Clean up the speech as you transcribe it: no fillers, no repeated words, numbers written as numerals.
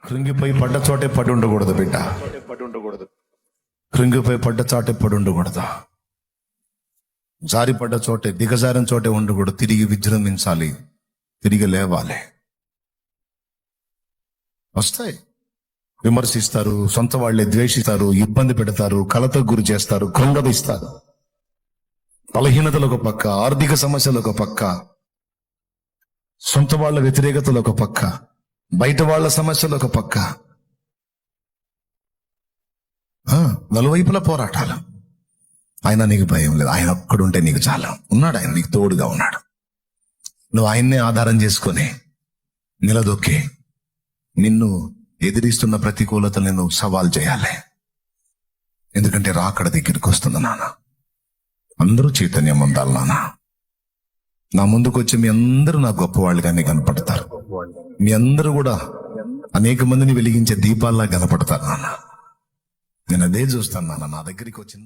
కృంగిపోయి పడ్డ చోటే పడి ఉండకూడదు బిడ్డ. కృంగిపోయి పడ్డ చోటే పడి ఉండకూడదు. జారి పడ్డ చోటే, దిగజారిన చోటే ఉండకూడదు. తిరిగి విజృంభించాలి, తిరిగి లేవాలి. వస్తాయి, విమర్శిస్తారు, సొంత వాళ్ళే ద్వేషిస్తారు, ఇబ్బంది పెడతారు, కలతకు గురి చేస్తారు, కృంగదీస్తారు. బలహీనతలు ఒక పక్క, ఆర్థిక సమస్యలు ఒక పక్క, సొంత వాళ్ళ వ్యతిరేకతలు ఒక పక్క, బయట వాళ్ళ సమస్యలు ఒక పక్క, నలువైపుల పోరాటాలు. ఆయన నీకు భయం లేదు. ఆయన ఒక్కడుంటే నీకు చాలా. ఉన్నాడు, ఆయన నీకు తోడుగా ఉన్నాడు. నువ్వు ఆయన్నే ఆధారం చేసుకొని నిలదొక్కి నిన్ను ఎదిరిస్తున్న ప్రతికూలతను నువ్వు సవాల్ చేయాలి. ఎందుకంటే రాకడ దగ్గరికి వస్తుంది నాన్న. అందరూ చైతన్యం పొందాలి నాన్న. నా ముందుకు వచ్చి మీ అందరూ నా గొప్పవాళ్ళుగానే కనపడతారు. మీ అందరూ కూడా అనేక మందిని వెలిగించే దీపాల్లా కనపడతారు నాన్న. నేను అదే చూస్తాను నాన్న. నా దగ్గరికి వచ్చింది